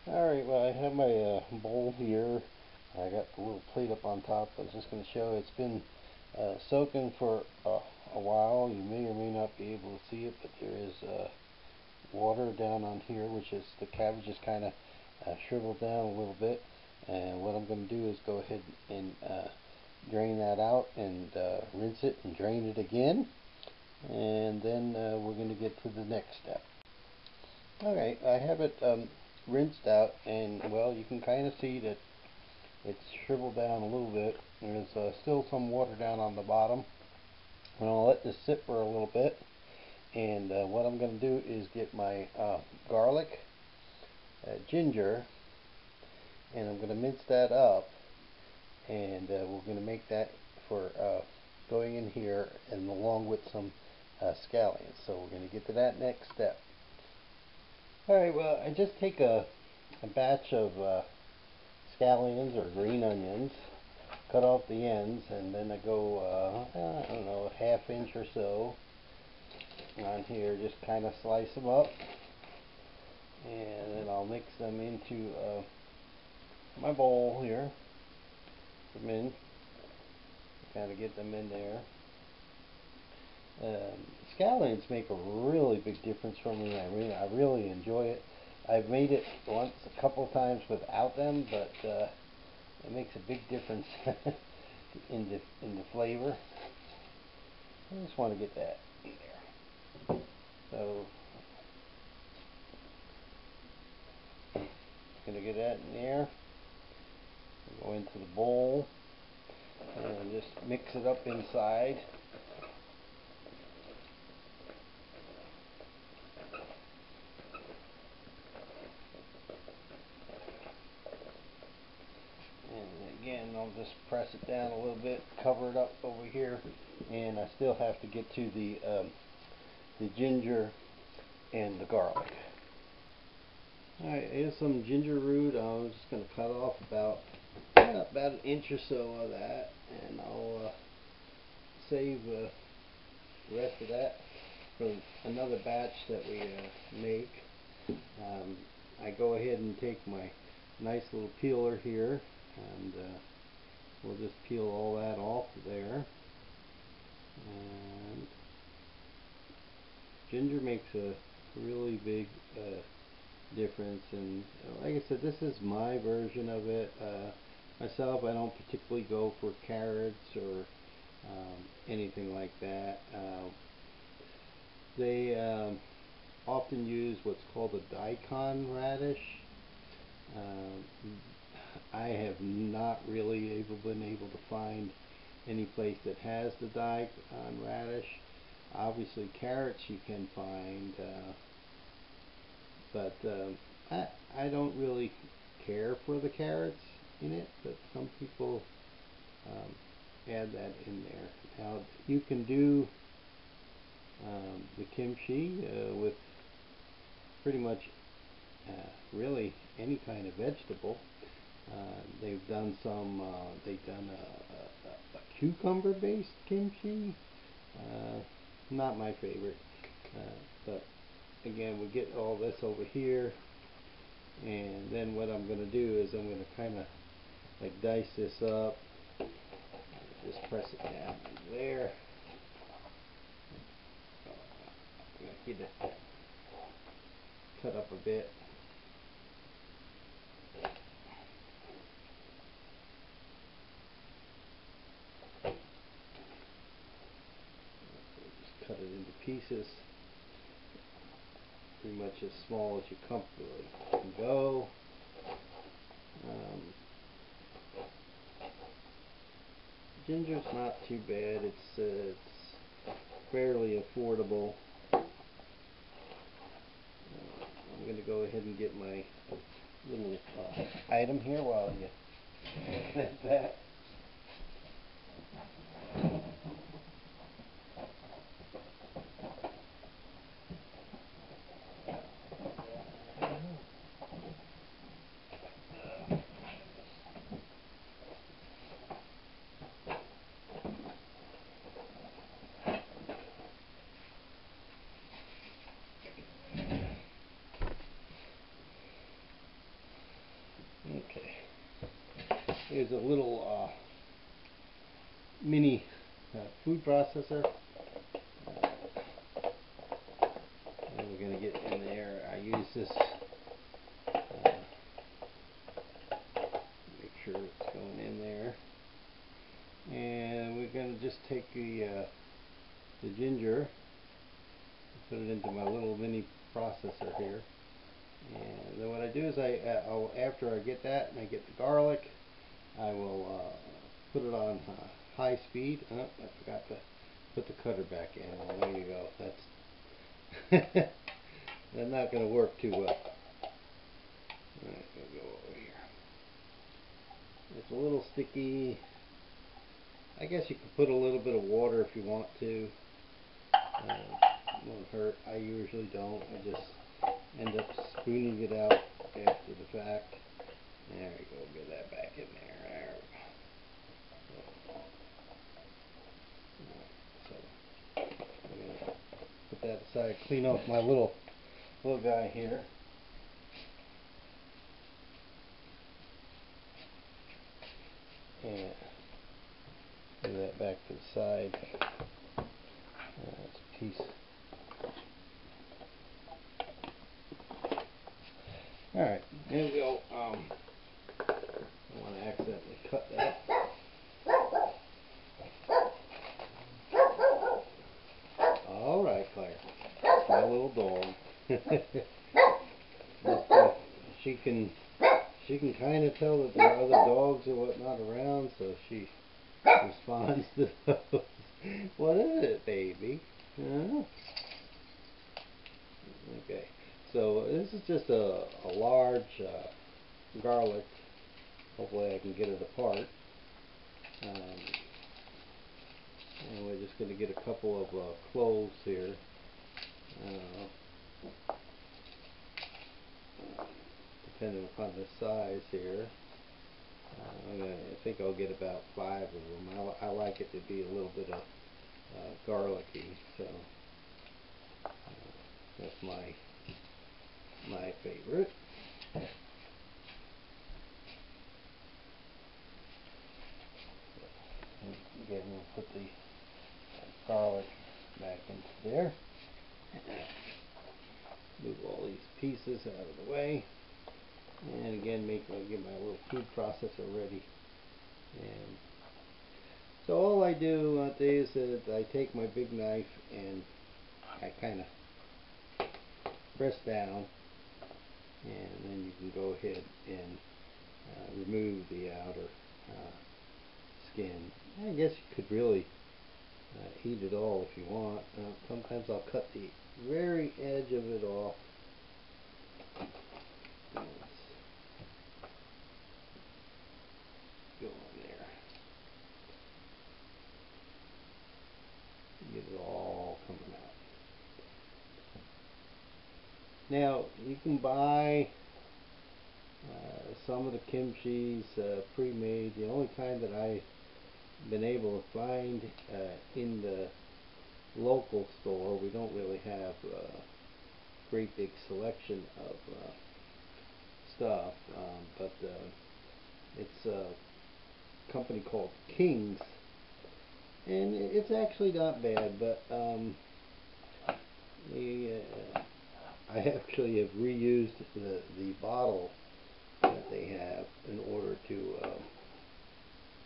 Alright, well, I have my bowl here. I got the little plate up on top. I was just going to show it's been soaking for a while. You may or may not be able to see it, but there is water down on here, which is the cabbage is kind of shriveled down a little bit. And what I'm going to do is go ahead and drain that out and rinse it and drain it again. And then we're going to get to the next step. Okay, I have it rinsed out, and well, you can kind of see that it's shriveled down a little bit. There's still some water down on the bottom. And I'll let this sit for a little bit, and what I'm going to do is get my garlic, ginger, and I'm going to mince that up, and we're going to make that for going in here, and along with some scallions. So we're going to get to that next step. Alright, well, I just take a batch of scallions or green onions, cut off the ends, and then I go, I don't know, a half inch or so on here, just kind of slice them up, and then I'll mix them into my bowl here, put them in, kind of get them in there. Scallions make a really big difference for me. I really enjoy it. I've made it once, a couple times without them, but it makes a big difference in the flavor. I just want to get that in there. So, gonna get that in there. Go into the bowl and just mix it up inside. Again, I'll just press it down a little bit, cover it up over here, and I still have to get to the ginger and the garlic. Alright, here's some ginger root. I'm just going to cut off about an inch or so of that, and I'll save the rest of that for another batch that we make. I go ahead and take my nice little peeler here, and we'll just peel all that off there. And ginger makes a really big difference, and like I said, this is my version of it. Myself, I don't particularly go for carrots or anything like that. They often use what's called a daikon radish. I have not really been able to find any place that has the daikon radish. Obviously carrots you can find, but I don't really care for the carrots in it, but some people add that in there. Now you can do the kimchi with pretty much really any kind of vegetable. They've done a cucumber based kimchi. Not my favorite, but again, we get all this over here, and then what I'm going to do is I'm going to kind of like dice this up, just press it down there. I'm going to get it cut up a bit. Just cut it into pieces, pretty much as small as you comfortably can go. Ginger's not too bad. It's fairly affordable. I'm going to go ahead and get my little item here while you connect that. Okay. Here's a little mini food processor. And we're going to get in there. I use this, make sure it's going in there. And we're going to just take the ginger, put it into my little mini processor here. And then what I do is after I get that and I get the garlic, I will put it on high speed. Oh, I forgot to put the cutter back in. Well, there you go. That's not going to work too well. Alright, we'll go over here. It's a little sticky. I guess you could put a little bit of water if you want to. Won't hurt. I usually don't. I just end up spooning it out after the fact. There we go. Get that back in there. There we go. So I'm gonna put that aside. Clean off my little guy here. And put that back to the side. That's a piece. Alright, then we'll, I want to accidentally cut that. Alright, Claire. My little dog. She can kind of tell that there are other dogs or whatnot around, so she responds to those. What is it, baby? Huh? Okay. So this is just a large garlic. Hopefully I can get it apart. And we're just going to get a couple of cloves here. Depending upon the size here. I think I'll get about 5 of them. I like it to be a little bit of garlicky, so that's my favorite. And again, we'll put the garlic back into there. Move all these pieces out of the way. And again, get my little food processor ready. And so all I do is that I take my big knife and I kind of press down, and then you can go ahead and remove the outer skin. I guess you could really eat it all if you want. Sometimes I'll cut the very edge of it off. Go in there. Get it all coming out. Now you can buy some of the kimchis pre-made. The only kind that I've been able to find in the local store, we don't really have a great big selection of stuff, but it's a company called King's, and it's actually not bad, but I actually have reused the bottle that they have in order to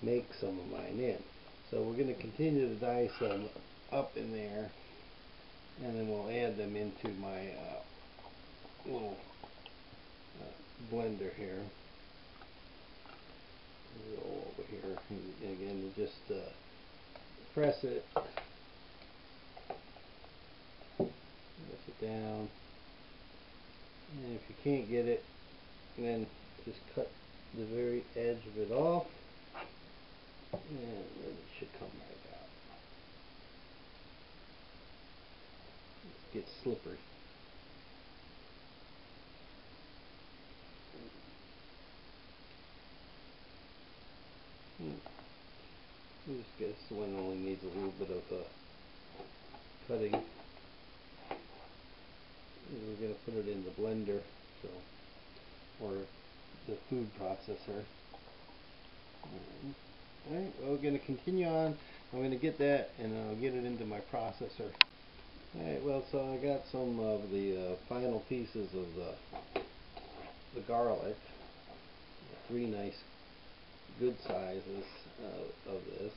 make some of mine in. So we're going to continue to dice them up in there, and then we'll add them into my little blender here. Roll over here, and again, you just press it, press it down, and if you can't get it, then just cut the very edge of it off, and then it should come right out. It gets slippery. This one only needs a little bit of cutting. And we're going to put it in the blender, so, or it's a food processor. Alright, well, we're going to continue on. I'm going to get that and I'll get it into my processor. Alright, well, so I got some of the final pieces of the garlic. 3 nice good sizes of this.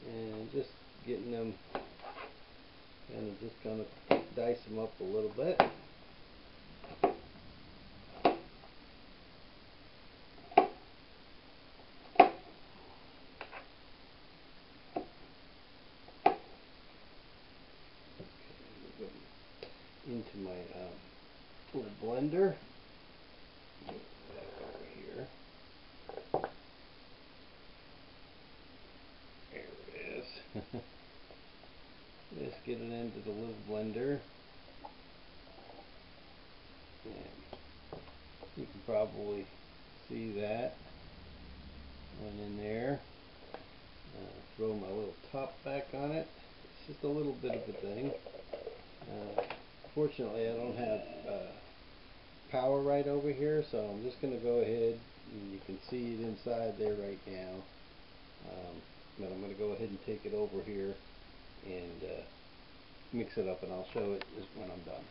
And just getting them, and just kind of dice them up a little bit. Into my little blender. Back over here. There it is. Just get it into the little blender. And you can probably see that went in there. Throw my little top back on it. It's just a little bit of a thing. Fortunately, I don't have power right over here, so I'm just going to go ahead, and you can see it inside there right now. But I'm going to go ahead and take it over here and mix it up, and I'll show it when I'm done.